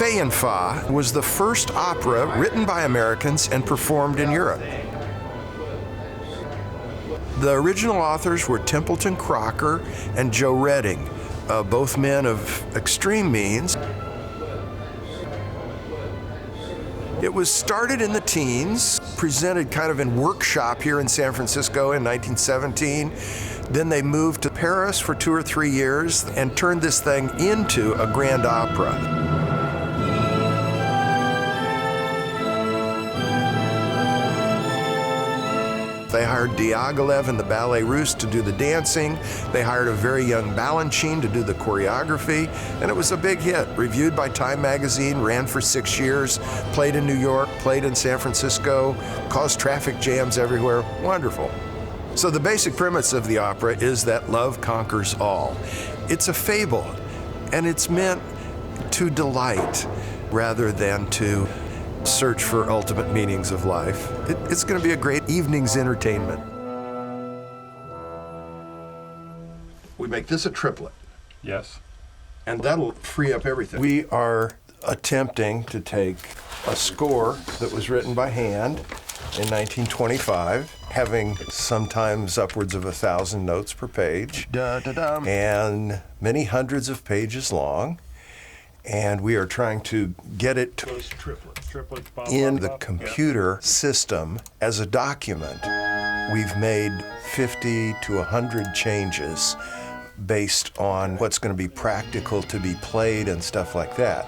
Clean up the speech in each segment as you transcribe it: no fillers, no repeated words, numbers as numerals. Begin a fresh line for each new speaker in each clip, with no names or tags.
Fay Yen Fah was the first opera written by Americans and performed in Europe. The original authors were Templeton Crocker and Joe Redding, both men of extreme means. It was started in the teens, presented kind of in workshop here in San Francisco in 1917. Then they moved to Paris for 2 or 3 years and turned this thing into a grand opera. They hired Diaghilev and the Ballet Russe to do the dancing. They hired a very young Balanchine to do the choreography, and it was a big hit. Reviewed by Time magazine, ran for 6 years, played in New York, played in San Francisco, caused traffic jams everywhere. Wonderful. So the basic premise of the opera is that love conquers all. It's a fable, and it's meant to delight rather than to search for ultimate meanings of life. It's going to be a great evening's entertainment. We make this a triplet.
Yes.
And that'll free up everything. We are attempting to take a score that was written by hand in 1925, having sometimes upwards of 1,000 notes per page, and many hundreds of pages long. And we are trying to get it to in the computer system as a document. We've made 50 to 100 changes based on what's going to be practical to be played and stuff like that.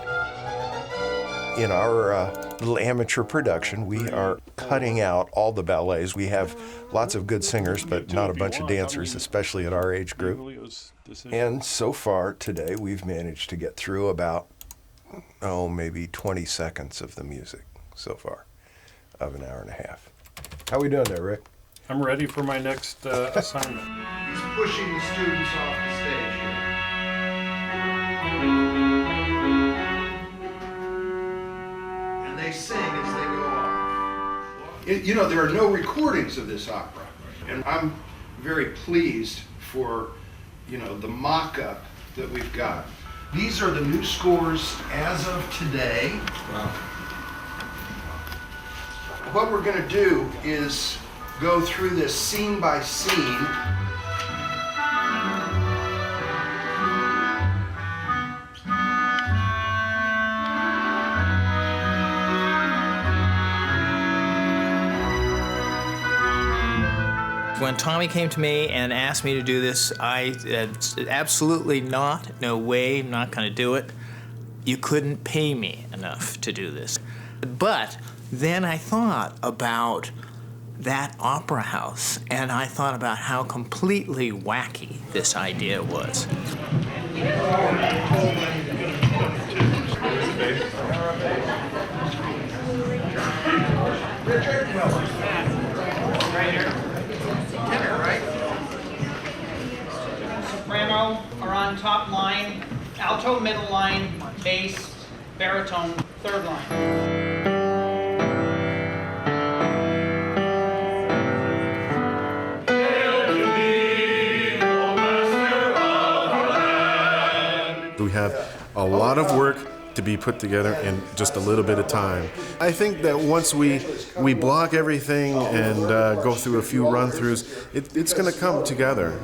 In our little amateur production, we are cutting out all the ballets. We have lots of good singers, but not a bunch of dancers, especially at our age group. And so far today, we've managed to get through about, maybe 20 seconds of the music so far, of an hour and a half. How we doing there, Rick?
I'm ready for my next assignment.
He's pushing the students off the stage here. And they sing as they go off. You know, there are no recordings of this opera, and I'm very pleased for, the mock-up that we've got. These are the new scores as of today. Wow. What we're going to do is go through this scene by scene.
When Tommy came to me and asked me to do this, I said, absolutely not, no way, I'm not going to do it. You couldn't pay me enough to do this. But then I thought about that opera house, and I thought about how completely wacky this idea was.
Soprano are on top line, alto middle line, bass, baritone, third line.
We have a lot of work to be put together in just a little bit of time. I think that once we block everything and go through a few run-throughs, it's going to come together.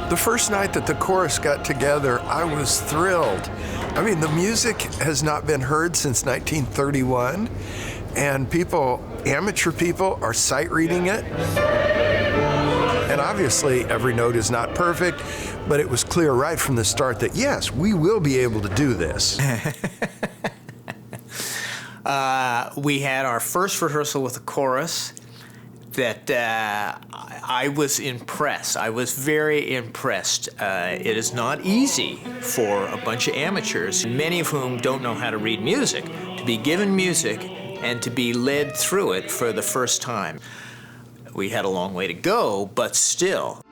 The first night that the chorus got together, I was thrilled. I mean, the music has not been heard since 1931, and amateur people are sight reading it. And obviously, every note is not perfect, but it was clear right from the start that, yes, we will be able to do this.
We had our first rehearsal with the chorus that I was impressed. I was very impressed. It is not easy for a bunch of amateurs, many of whom don't know how to read music, to be given music and to be led through it for the first time. We had a long way to go, but still.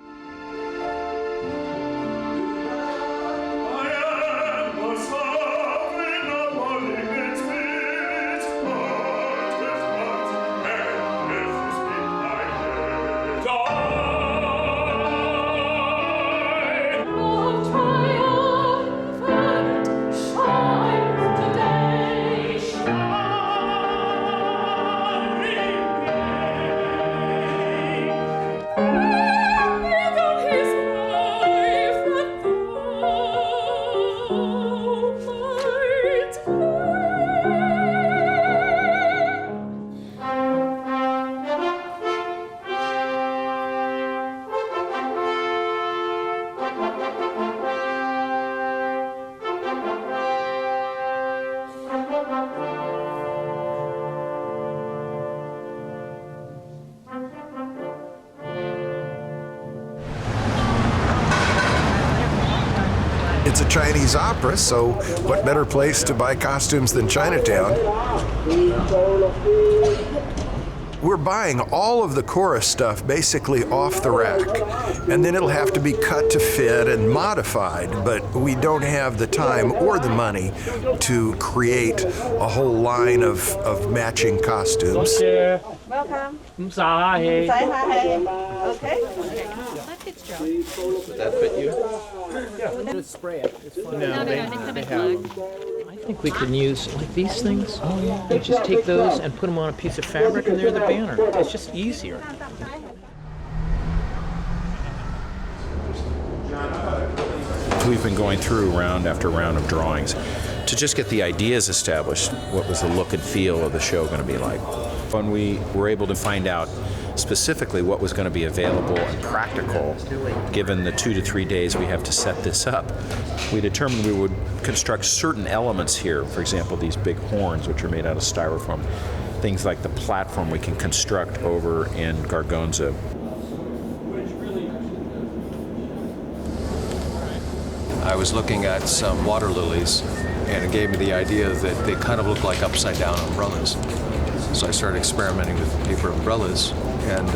It's a Chinese opera, so what better place to buy costumes than Chinatown? We're buying all of the chorus stuff basically off the rack, and then it'll have to be cut to fit and modified, but we don't have the time or the money to create a whole line of matching costumes.
Welcome. Okay.
Would that fit you?
No, they have.
I think we can use like these things. Oh yeah. You just take those and put them on a piece of fabric, and they're the banner. It's just easier.
We've been going through round after round of drawings to just get the ideas established. What was the look and feel of the show going to be like? When we were able to find out specifically what was going to be available and practical, given the 2 to 3 days we have to set this up, we determined we would construct certain elements here. For example, these big horns, which are made out of styrofoam. Things like the platform we can construct over in Gargonza.
I was looking at some water lilies, and it gave me the idea that they kind of look like upside-down umbrellas. So I started experimenting with paper umbrellas and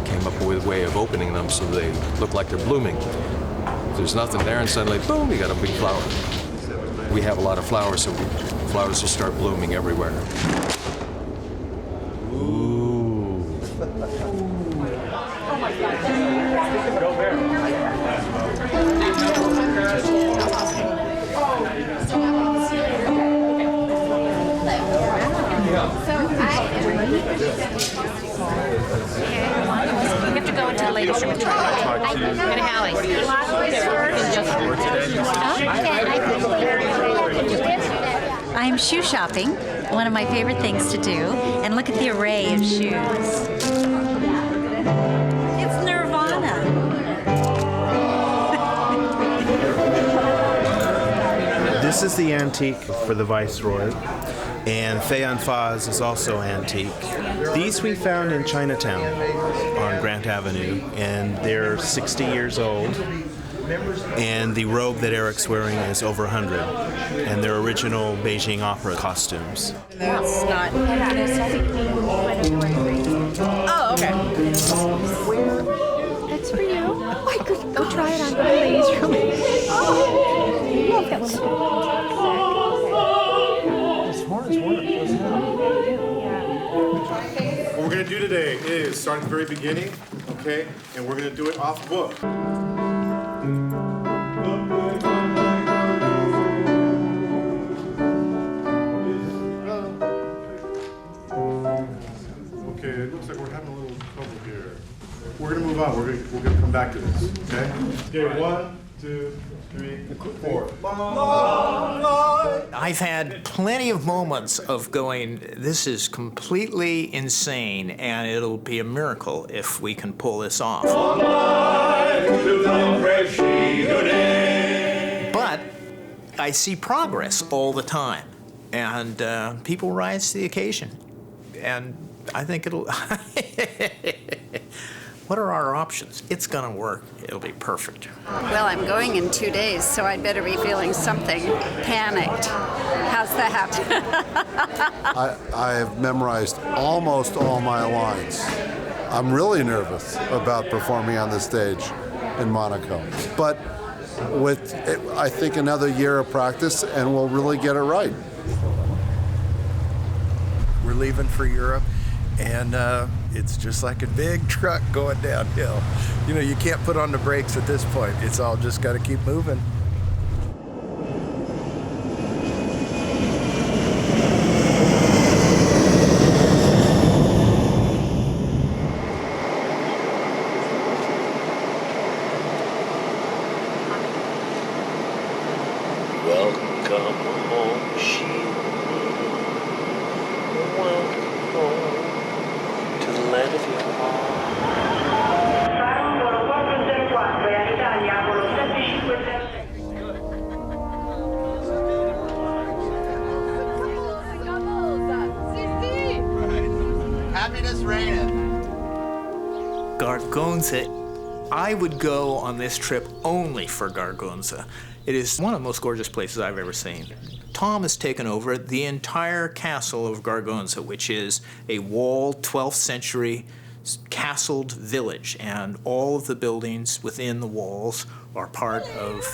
came up with a way of opening them so they look like they're blooming. There's nothing there, and suddenly, boom, you got a big flower. We have a lot of flowers, so flowers will start blooming everywhere.
Ooh.
You have to go into the ladies' room. And Hallie.
I'm shoe shopping, one of my favorite things to do, and look at the array of shoes. It's Nirvana.
This is the antique for the Viceroy, and Fay Yen Fah's is also antique. These we found in Chinatown on Grant Avenue, and they're 60 years old. And the robe that Eric's wearing is over 100, and they're original Beijing opera costumes.
That's not. Oh, okay.
That's for you. Oh, I could go try it on the ladies' room. Oh, love that
What we're going to do today is start at the very beginning, okay? And we're going to do it off book. Okay, it looks like we're having a little trouble here. We're going to move on. We're going to come back to this, okay? Okay, 1, 2, 3, 4.
I've had plenty of moments of going, this is completely insane, and it'll be a miracle if we can pull this off. But I see progress all the time, and people rise to the occasion. And I think it'll... What are our options? It's gonna work. It'll be perfect.
Well, I'm going in 2 days, so I'd better be feeling something panicked. How's that?
I have memorized almost all my lines. I'm really nervous about performing on the stage in Monaco. But with, I think, another year of practice, and we'll really get it right.
We're leaving for Europe, and it's just like a big truck going downhill. You know, you can't put on the brakes at this point. It's all just got to keep moving.
Welcome home, Sheila. Welcome home to the land of your
Happiness raining. Gargonza. I would go on this trip only for Gargonza. It is one of the most gorgeous places I've ever seen. Tom has taken over the entire castle of Gargonza, which is a walled 12th century castled village, and all of the buildings within the walls are part of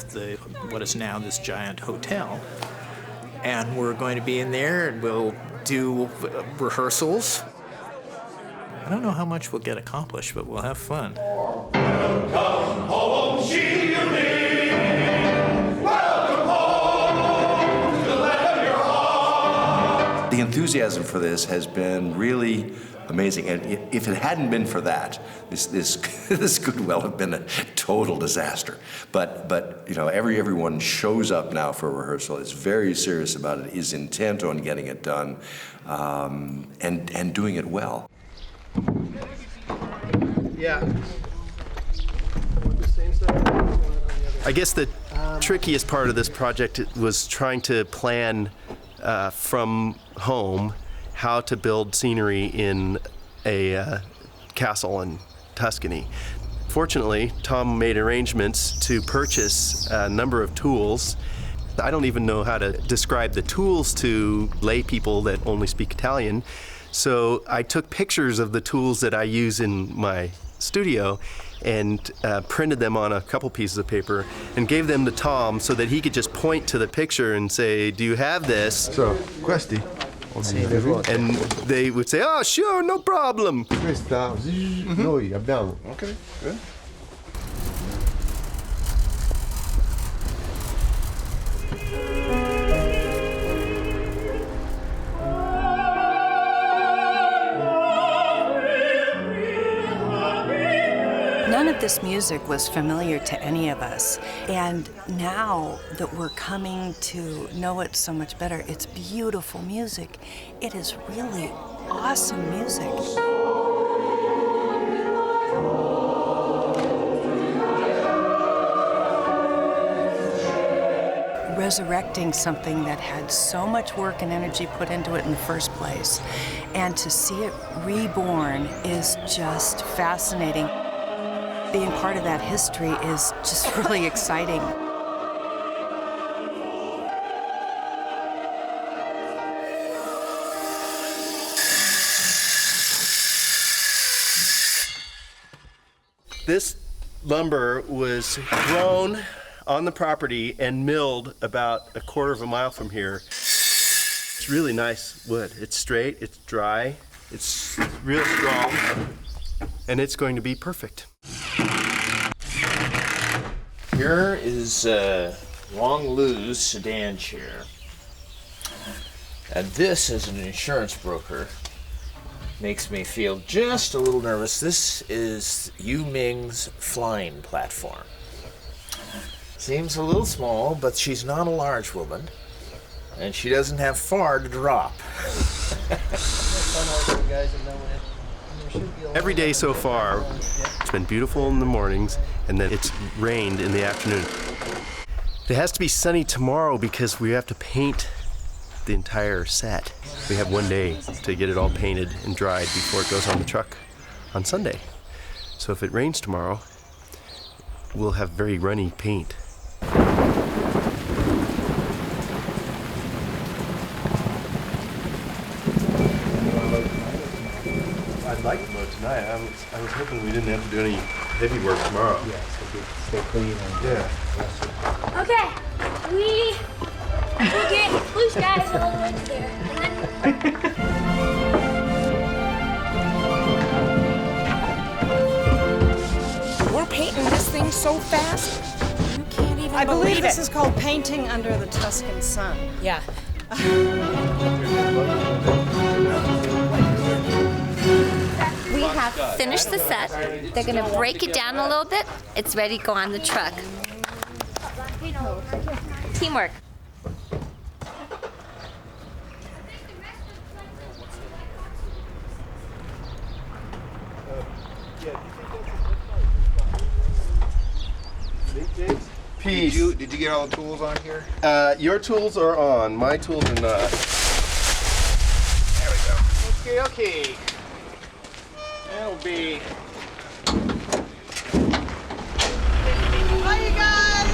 what is now this giant hotel. And we're going to be in there and we'll do rehearsals. I don't know how much we'll get accomplished, but we'll have fun.
Welcome home, welcome home to the land of your heart.
The enthusiasm for this has been really amazing, and if it hadn't been for that, this could well have been a total disaster. But you know, everyone shows up now for rehearsal, is very serious about it, is intent on getting it done, and doing it well.
Yeah. I guess the trickiest part of this project was trying to plan from home how to build scenery in a castle in Tuscany. Fortunately, Tom made arrangements to purchase a number of tools. I don't even know how to describe the tools to lay people that only speak Italian. So I took pictures of the tools that I use in my studio and printed them on a couple pieces of paper and gave them to Tom so that he could just point to the picture and say, do you have this?
So, questi.
And they would say, oh, sure, no problem.
Questa, noi abbiamo.
Okay, good.
None of this music was familiar to any of us, and now that we're coming to know it so much better, it's beautiful music. It is really awesome music. Resurrecting something that had so much work and energy put into it in the first place, and to see it reborn is just fascinating. Being part of that history is just really exciting.
This lumber was grown on the property and milled about a quarter of a mile from here. It's really nice wood. It's straight, it's dry, it's real strong, and it's going to be perfect.
Here is Wong Lu's sedan chair. And this, as an insurance broker, makes me feel just a little nervous. This is Yu Ming's flying platform. Seems a little small, but she's not a large woman, and she doesn't have far to drop.
Every day so far, it's been beautiful in the mornings, and then it's rained in the afternoon. It has to be sunny tomorrow because we have to paint the entire set. We have one day to get it all painted and dried before it goes on the truck on Sunday. So if it rains tomorrow, we'll have very runny paint. I'd like to mow tonight. I was hoping we didn't have to do any heavy work tomorrow.
Yeah, so stay clean and
yeah.
Okay, we get blue skies all the way to there.
We're painting this thing so fast. You can't even
I believe this
it.
is called painting under the Tuscan sun.
Yeah.
We have finished the set. They're going to break it down a little bit. It's ready to go on the truck. Teamwork.
Peace.
Did you get all the tools on here?
Your tools are on. My tools are not.
There we go.
Okay. That'll be.
Bye, you guys.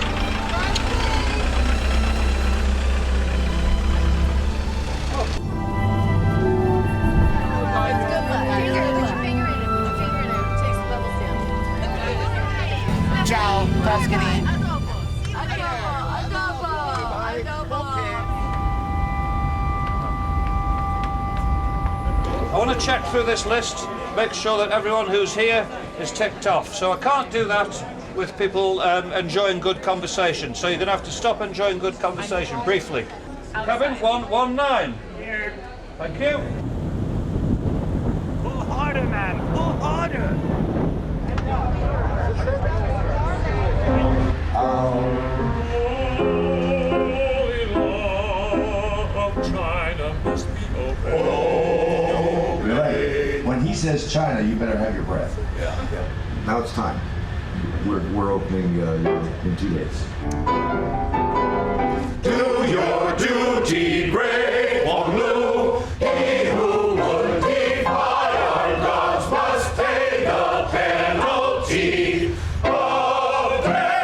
want to check through this list, make sure that everyone who's here is ticked off. So I can't do that with people enjoying good conversation. So you're going to have to stop enjoying good conversation briefly. Kevin, 119. Thank you.
Pull harder, man. Pull harder.
China must be open.
Right. When he says China, you better have your breath.
Yeah.
Now it's time. We're opening in 2 days.
Do your duty, brave Wong-Lu. He who would defy our gods must pay the penalty of death.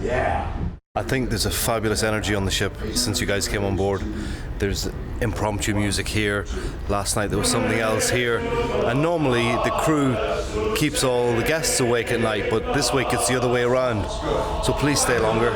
Yeah.
I think there's a fabulous energy on the ship since you guys came on board. There's impromptu music here. Last night there was something else here. And normally the crew keeps all the guests awake at night, but this week it's the other way around. So please stay longer.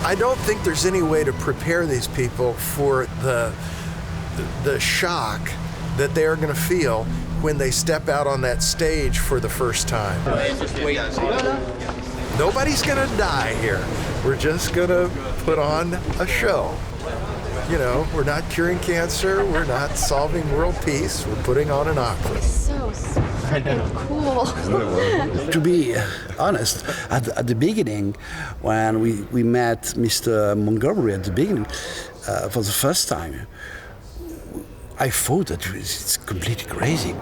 I don't think there's any way to prepare these people for the shock that they are going to feel when they step out on that stage for the first time. Nobody's going to die here. We're just going to put on a show. You know, we're not curing cancer, we're not solving world peace, we're putting on an opera.
So cool.
To be honest, at the beginning, when we met Mr. Montgomery at the beginning, for the first time, I thought that it's completely crazy.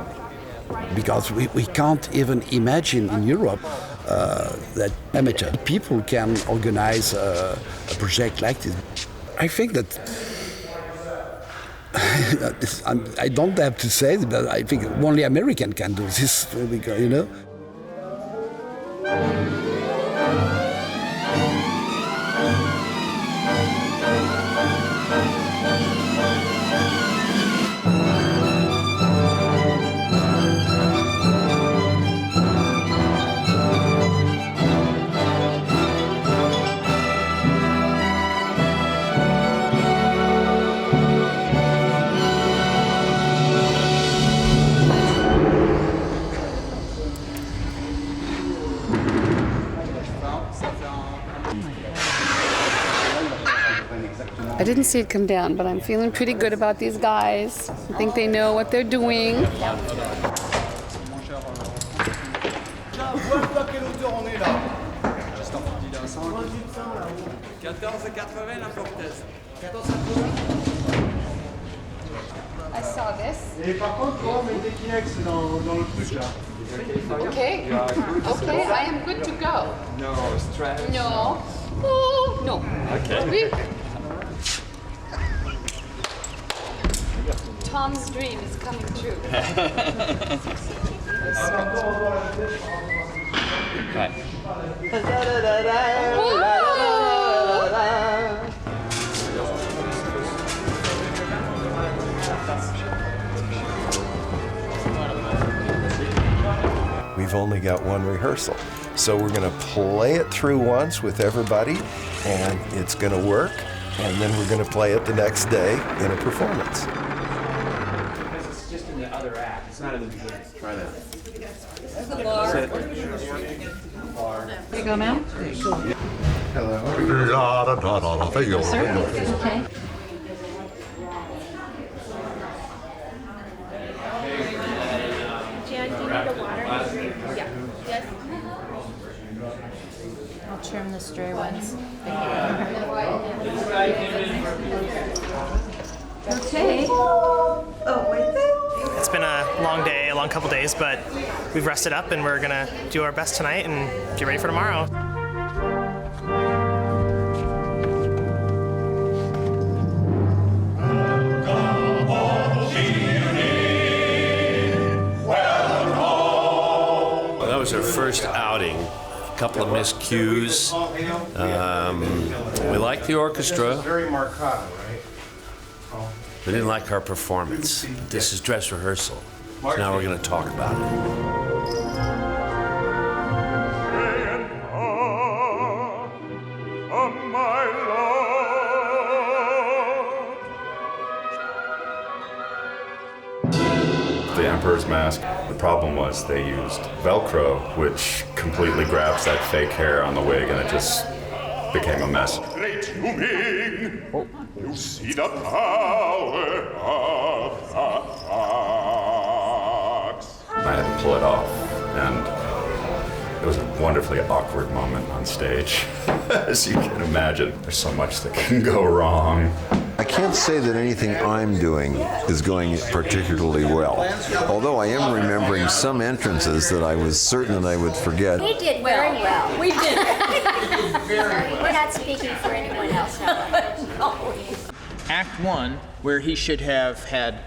Because we can't even imagine in Europe that amateur people can organize a project like this. I think that I don't have to say it, but I think only American can do this, you know.
I didn't see it come down, but I'm feeling pretty good about these guys. I think they know what they're doing. I saw this.
Et par contre, toi, mets des Kleenex dans le truc là.
Okay. Okay, I am good to go.
No, stretch.
No. Oh, no.
Okay.
Tom's dream is coming true.
We've only got one rehearsal. So we're going to play it through once with everybody, and it's going to work, and then we're going to play it the next day in a performance.
Because it's just in the other act. It's not in the beginning. Try that.
There's the bar.
There
you go, ma'am.
Hello. Thank you.
Sir? Okay.
Jan, do you need a water?
trim the stray ones.
Okay. Oh, wait there.
It's been a long day, a long couple days, but we've rested up and we're gonna do our best tonight and get ready for tomorrow.
Well, that was our first outing. A couple of miscues. We liked the orchestra.
Very marcato, right?
We didn't like our performance. This is dress rehearsal. So now we're going to talk about it.
The Emperor's Mask. The problem was they used Velcro, which completely grabs that fake hair on the wig, and it just became a mess.
Great you mean, you see the power of the fox.
I had to pull it off, and it was a wonderfully awkward moment on stage. As you can imagine, there's so much that can go wrong.
I can't say that anything I'm doing is going particularly well, although I am remembering some entrances that I was certain that I would forget.
We did very well. We did. We're not speaking for anyone else. No.
Act 1, where he should have had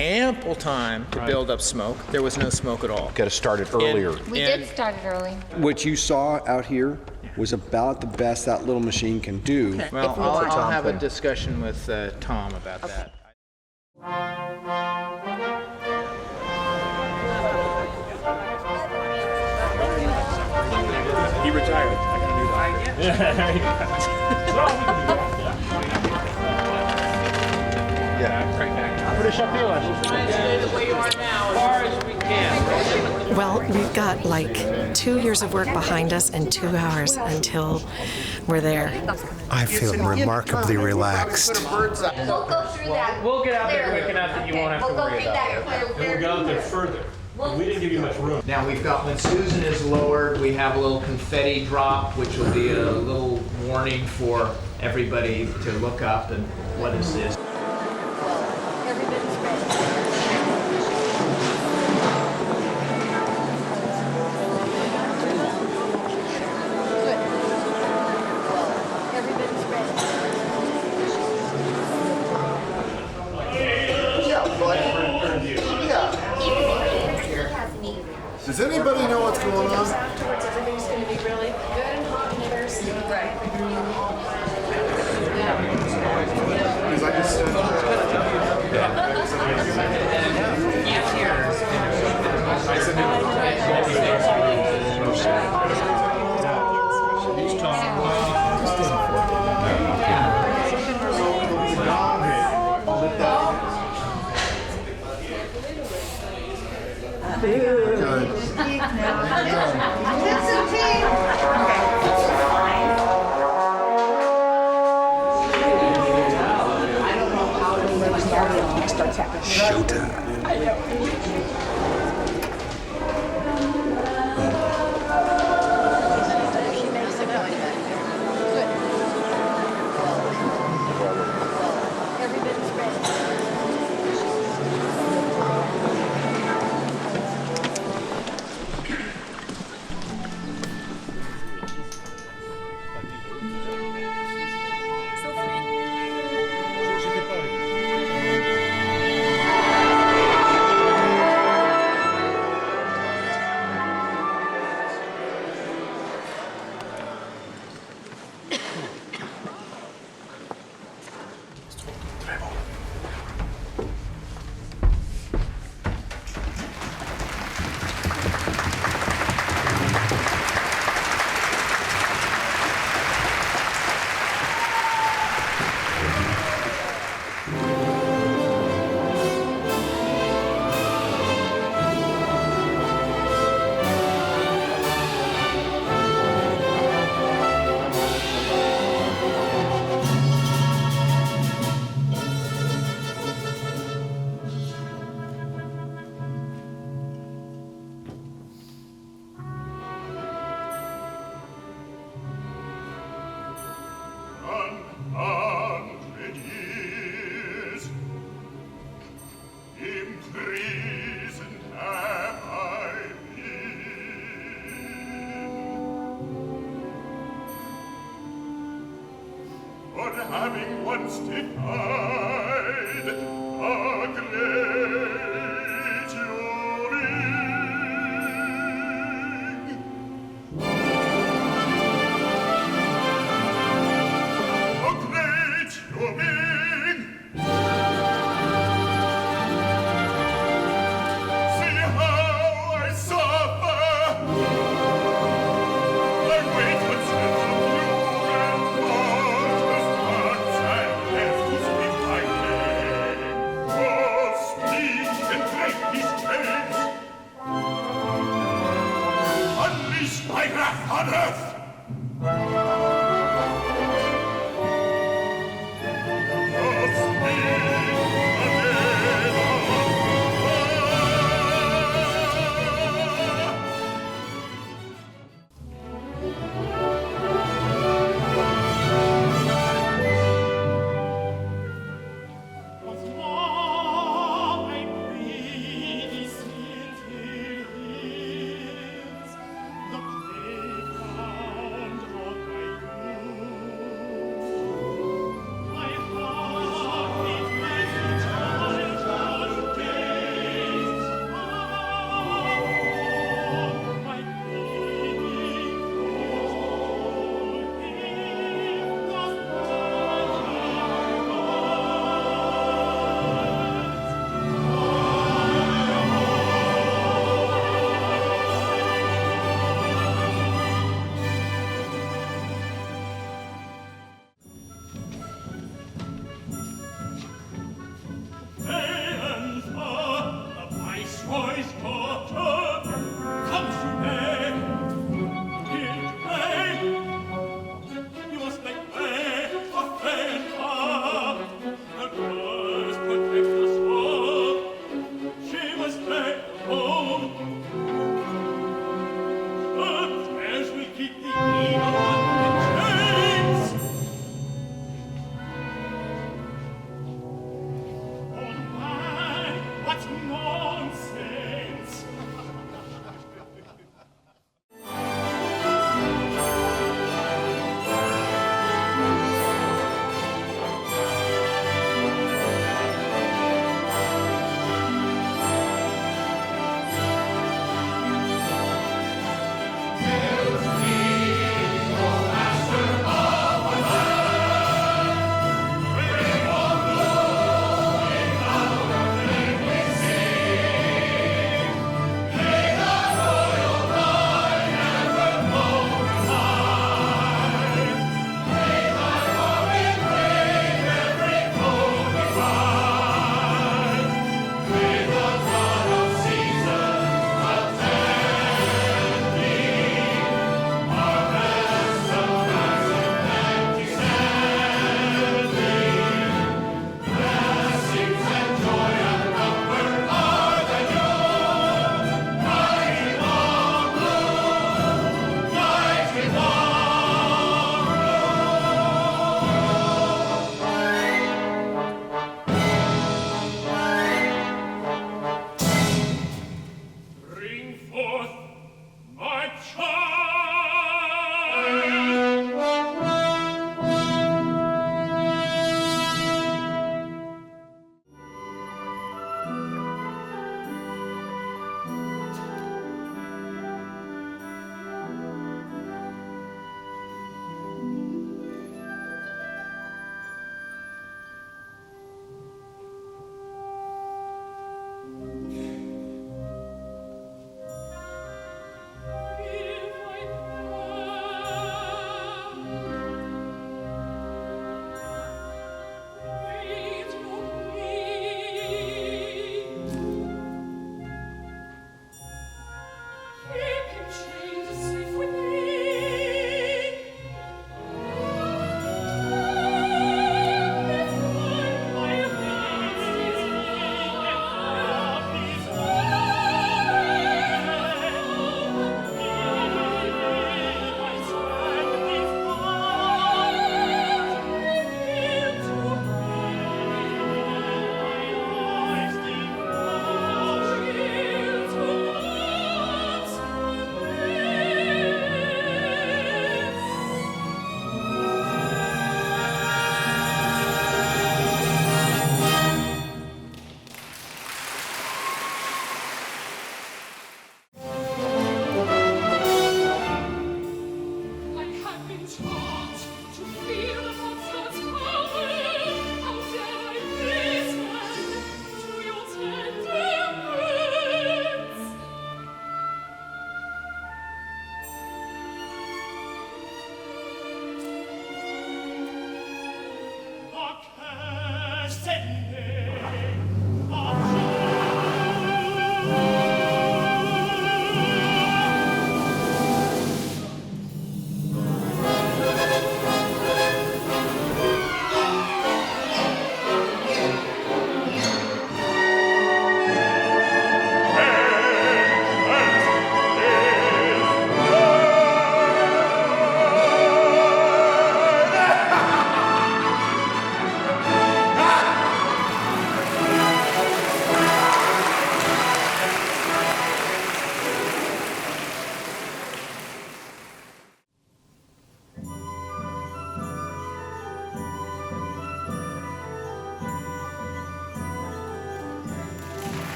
ample time to build up smoke, there was no smoke at all.
Got to start it earlier.
We did start it early.
What you saw out here was about the best that little machine can do.
Okay. Well, I'll have a discussion with Tom about that.
He retired. I can do that.
Yeah. Pretty sharp stay the way you are now, as far as we can.
Well, we've got like 2 years of work behind us and 2 hours until we're there.
I feel remarkably relaxed.
We'll go through that.
We'll get out there quick enough that you won't have to worry about it.
And
we'll go out there further. We didn't give you much room.
Now we've got, when Susan is lowered, we have a little confetti drop, which will be a little warning for everybody to look up and what is this?
Does anybody know what's going on?
Afterwards, everything's going to be really good and hot and thirsty. Right.
Because I just
Babylon having once defied a great Yorick. A great Yorick. See how I suffer. I wait what sense of pure and thoughtless hearts I have to speak my name. Oh, speak and break these chains. Unleash my wrath on earth. Oh, speak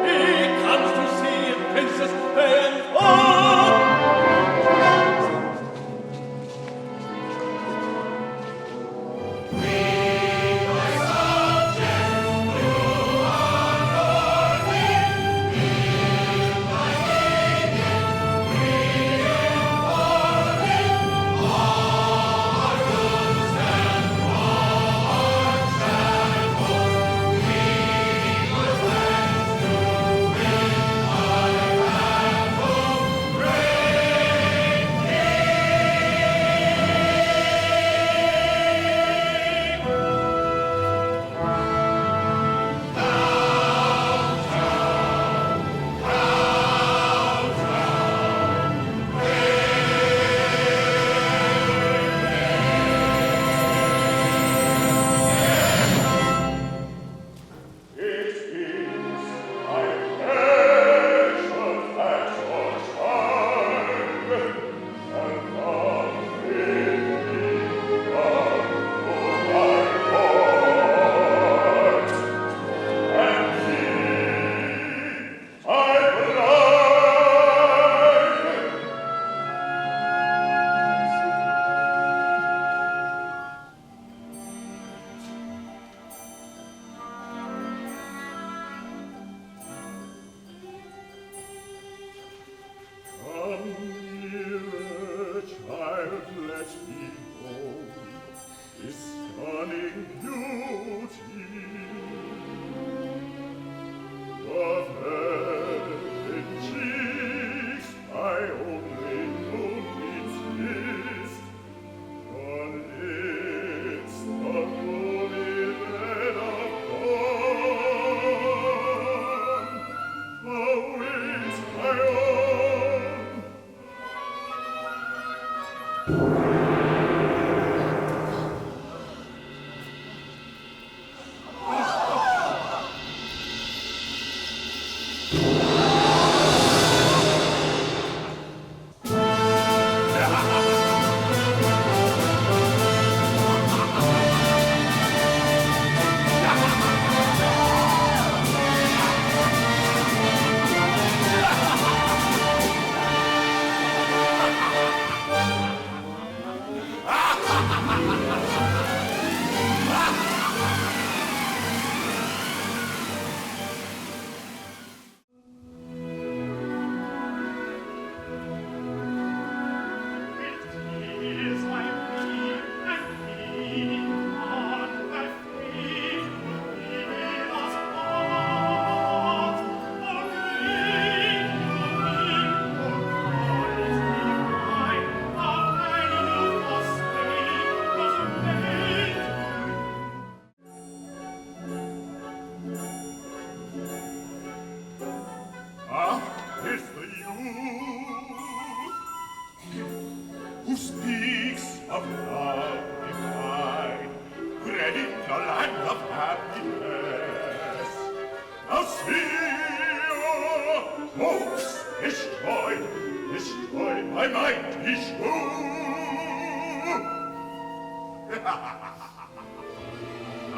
He comes to see Princess Fay Yen Fah.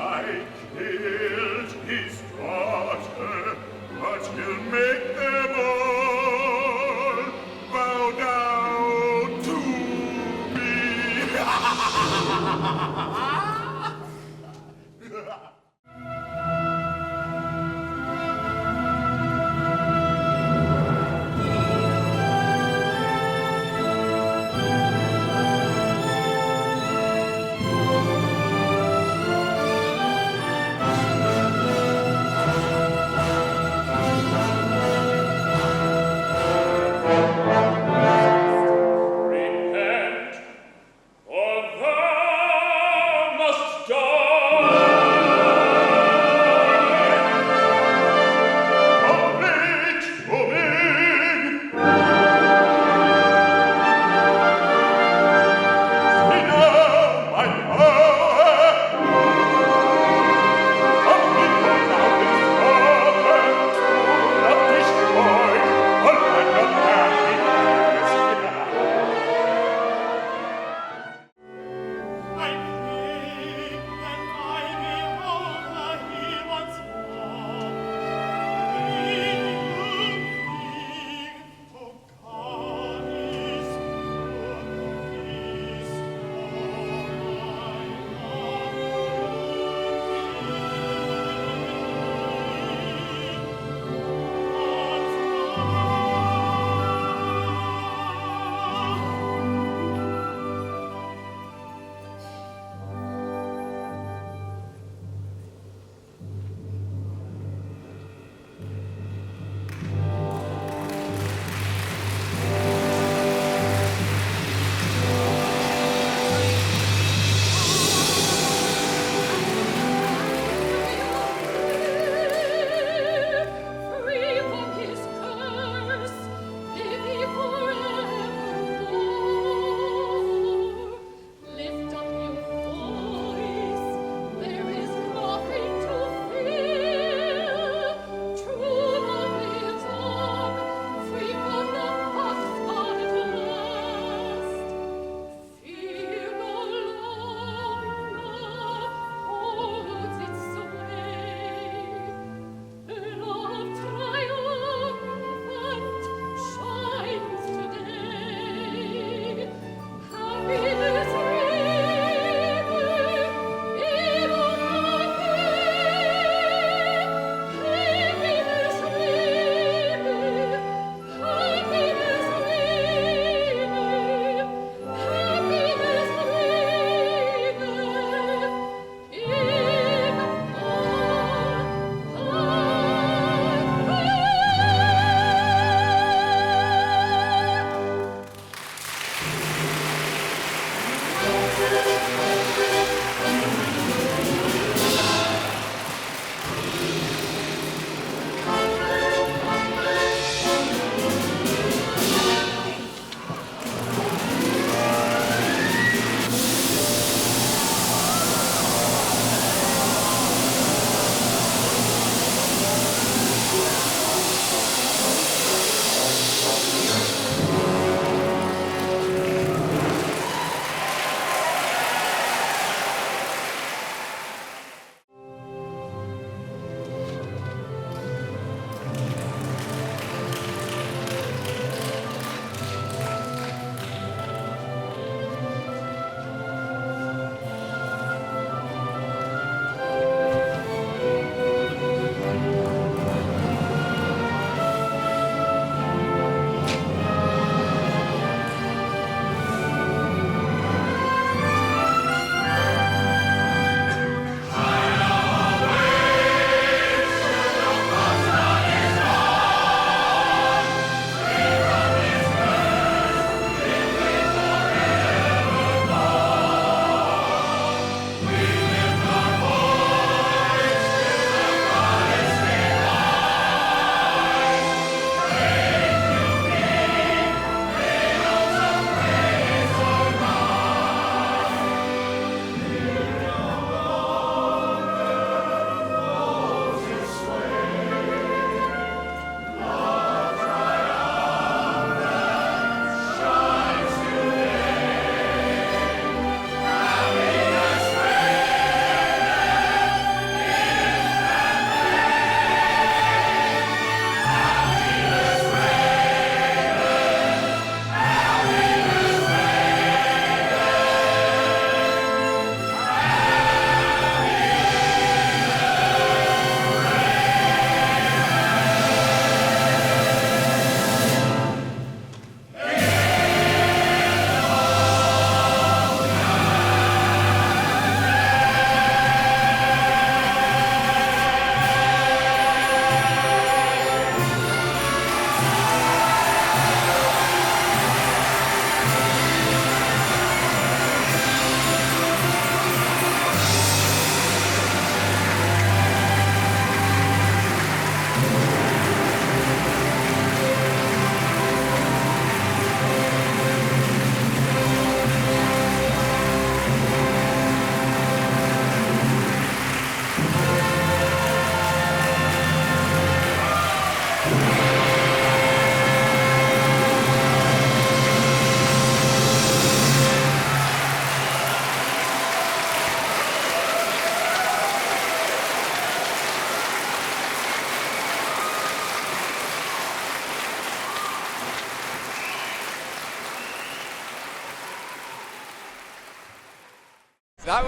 I killed his daughter, but he'll make them all bow down to me.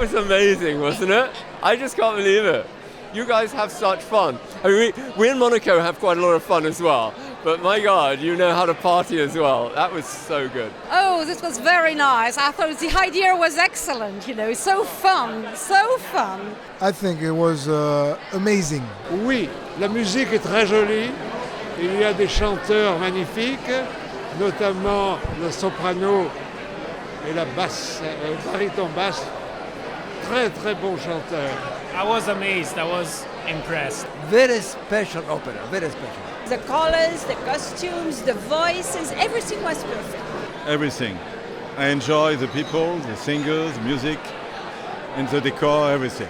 was amazing, wasn't it? I just can't believe it. You guys have such fun. I mean, we in Monaco have quite a lot of fun as well. But my God, you know how to party as well. That was so good.
Oh, this was very nice. I thought the idea was excellent, you know, so fun, so fun.
I think it was amazing.
Oui, la musique est très jolie. Il y a des chanteurs magnifiques, notamment le soprano et la basse, baryton basse. Très, très bon chanteur.
I was amazed. I was impressed.
Very special opera, very special.
The colors, the costumes, the voices, everything was perfect.
Everything. I enjoy the people, the singers, the music, and the decor, everything.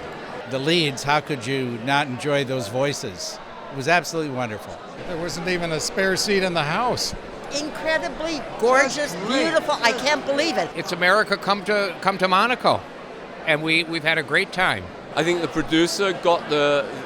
The leads, how could you not enjoy those voices? It was absolutely wonderful.
There wasn't even a spare seat in the house.
Incredibly gorgeous, beautiful. I can't believe it.
It's America come to Monaco, and we've had a great time.
I think the producer got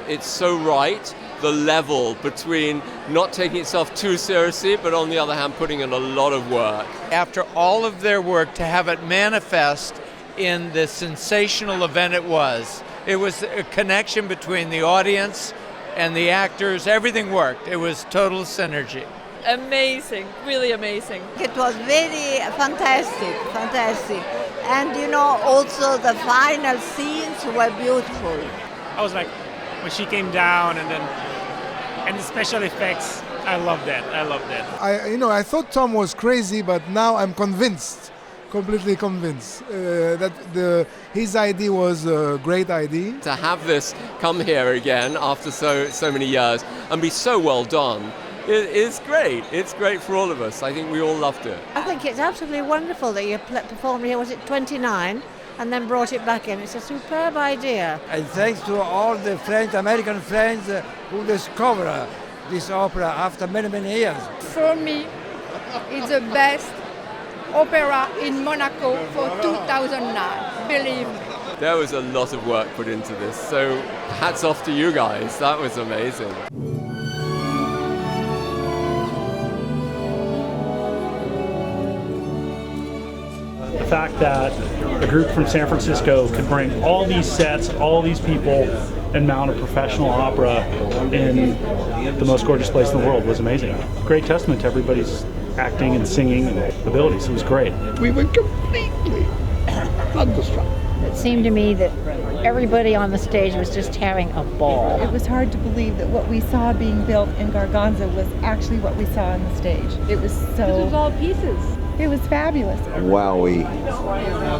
it's so right, the level between not taking itself too seriously, but on the other hand, putting in a lot of work.
After all of their work, to have it manifest in the sensational event it was a connection between the audience and the actors. Everything worked. It was total synergy.
Amazing, really amazing.
It was very fantastic. And you know, also the final scenes were beautiful.
I was like, when she came down and the special effects, I loved that.
I thought Tom was crazy, but now I'm convinced, completely convinced, that his idea was a great idea.
To have this come here again after so many years and be so well done, it's great. It's great for all of us. I think we all loved it.
I think it's absolutely wonderful that you performed here, was it 29, and then brought it back in. It's a superb idea.
And thanks to all the friends, American friends, who discovered this opera after many, many years.
For me, it's the best opera in Monaco for 2009, believe me.
There was a lot of work put into this, so hats off to you guys. That was amazing.
The fact that a group from San Francisco could bring all these sets, all these people, and mount a professional opera in the most gorgeous place in the world was amazing. Great testament to everybody's acting and singing abilities. It was great.
We were completely thunderstruck.
It seemed to me that everybody on the stage was just having a ball.
It was hard to believe that what we saw being built in Garganza was actually what we saw on the stage. It was so...
It was all pieces.
It was fabulous.
Wowee.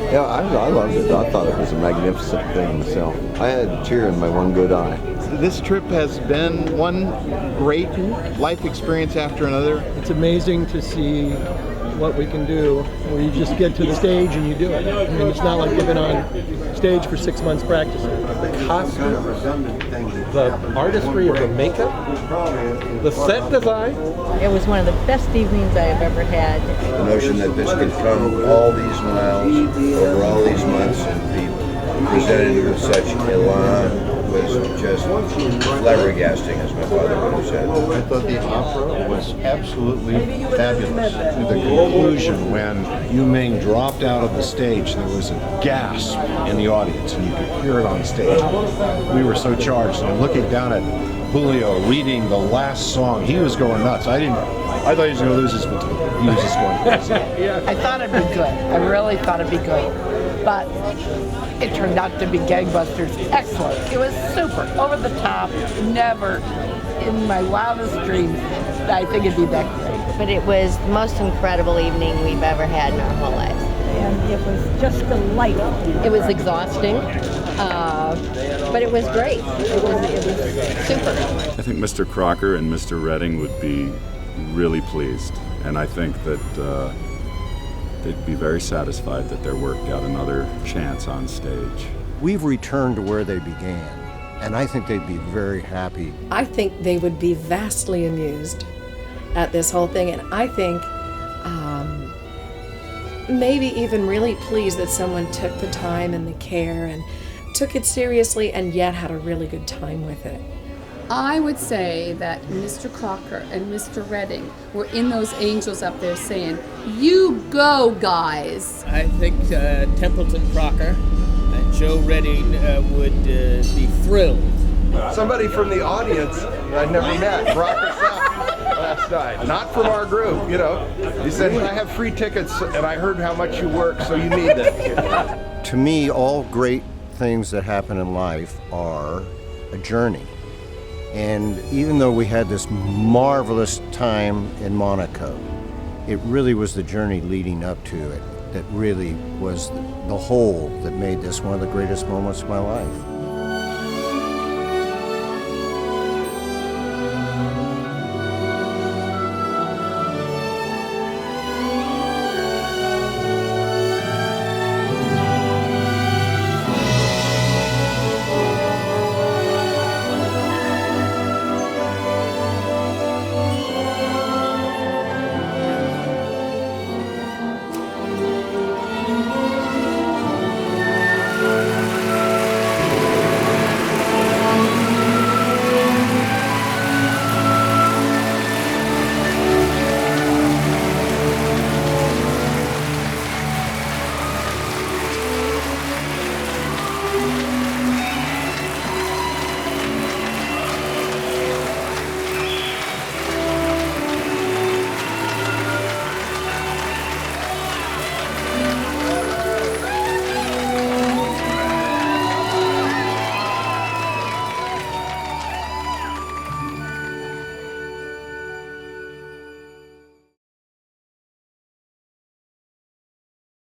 Yeah, I loved it. I thought it was a magnificent thing myself. I had a tear in my one good eye.
This trip has been one great life experience after another. It's amazing to see what we can do where you just get to the stage and you do it. I mean, it's not like you've been on stage for 6 months practicing. The costume, the artistry of the makeup, the set design.
It was one of the best evenings I have ever had.
The notion that this could come all these miles, over all these months, and be presented with such elan was just flabbergasting, as my father would have said.
I thought the opera was absolutely fabulous. To the conclusion, when Yu Ming dropped out of the stage, there was a gasp in the audience, and you could hear it on stage. We were so charged, and looking down at Julio reading the last song, he was going nuts. I thought he was going to lose his baton. He was just going crazy.
I thought it'd be good. I really thought it'd be good. But it turned out to be gangbusters. Excellent. It was super. Over the top. Never in my wildest dreams did I think it'd be that great.
But it was the most incredible evening we've ever had in our whole lives.
And it was just delightful.
It was exhausting, but it was great. It was super.
I think Mr. Crocker and Mr. Redding would be really pleased, and I think that they'd be very satisfied that their work got another chance on stage.
We've returned to where they began, and I think they'd be very happy.
I think they would be vastly amused at this whole thing, and I think maybe even really pleased that someone took the time and the care and took it seriously and yet had a really good time with it.
I would say that Mr. Crocker and Mr. Redding were in those angels up there saying, "You go, guys."
I think Templeton Crocker and
Joe Redding would be thrilled.
Somebody from the audience that I'd never met brought this up last night. Not from our group, you know. He said, I have free tickets and I heard how much you work, so you need this.
To me, all great things that happen in life are a journey. And even though we had this marvelous time in Monaco, it really was the journey leading up to it that really was the whole that made this one of the greatest moments of my life.